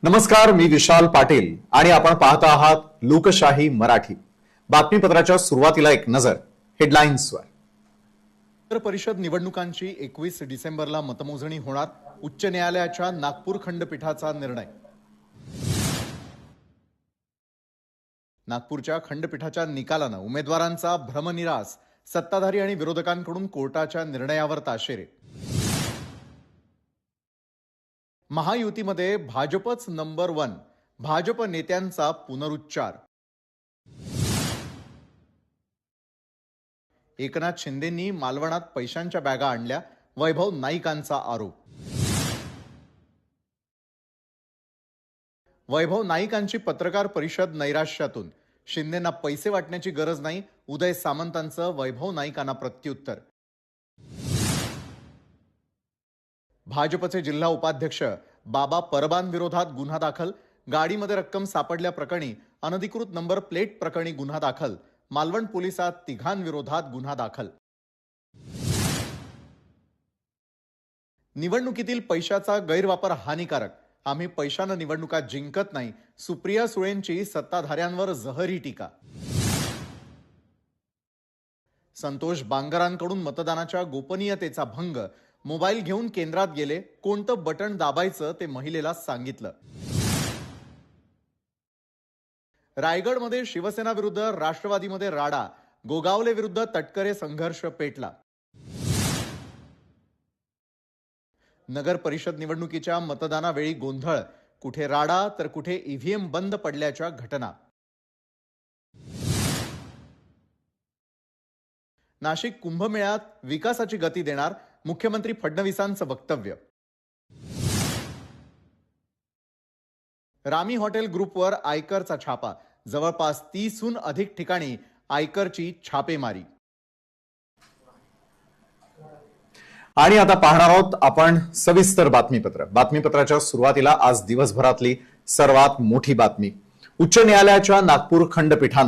नमस्कार, मी विशाल पाटील आणि आपण पाहत आहात लोकशाही मराठी। बातमीपत्राच्या सुरुवातीला एक नजर हेडलाईन्सवर। नगर परिषद निवडणुकांची 21 डिसेंबरला मतमोजणी होणार, उच्च न्यायालयाच्या नागपूर खंडपीठाचा निर्णय। नागपूरच्या खंडपीठाच्या निकालानं उमेदवारांचा भ्रमनिरास, सत्ताधारी आणि विरोधकांकडून कोर्टाच्या निर्णयावर ताशेरे। महायुतीमध्ये भाजपच नंबर 1, भाजप नेत्यांचा पुनरुच्चार। एकनाथ शिंदेंनी मालवणात पैशांच्या बॅगा आणल्या, वैभव नाईकांचा आरोप। वैभव नाईकांची पत्रकार परिषद नैराश्यातून, शिंदेंना पैसे वाटण्याची गरज नाही, उदय सामंतांचं वैभव नाईकांना प्रत्युत्तर। भाजपचे जिल्हा उपाध्यक्ष बाबा परबान विरोधात गुन्हा दाखल, गाडीमध्ये रक्कम सापडल्या प्रकरणी अनधिकृत नंबर प्लेट प्रकरणी गुन्हा दाखल, मालवण पोलिसात तिघांविरोधात गुन्हा दाखल। निवडणुकीतील पैशाचा गैरवापर हानिकारक, आम्ही पैशानं निवडणुका जिंकत नाही, सुप्रिया सुळेंची सत्ताधाऱ्यांवर जहरी टीका। संतोष बांगरांकडून मतदानाच्या गोपनीयतेचा भंग, मोबाईल घेऊन केंद्रात गेले, कोणतं बटन दाबायचं ते महिलेला सांगितलं। रायगडमध्ये शिवसेना विरुद्ध राष्ट्रवादीमध्ये राडा, गोगावले विरुद्ध तटकरे संघर्ष पेटला। नगर परिषद निवडणुकीच्या मतदानावेळी गोंधळ, कुठे राडा तर कुठे ईव्हीएम बंद पडल्याच्या घटना। नाशिक कुंभमेळ्यात विकासाची गती देणार, मुख्यमंत्री फडणवीसांचं वक्तव्य। रामी हॉटेल ग्रुपवर आयकरचा छापा, जवळपास 30हून अधिक ठिकाणी आयकरची छापेमारी। आणि आता पाहणार आहोत आपण सविस्तर बातमीपत्र। बातमीपत्राच्या सुरुवातीला आज दिवसभरातली सर्वात मोठी बातमी, उच्च न्यायालयाच्या नागपूर खंडपीठानं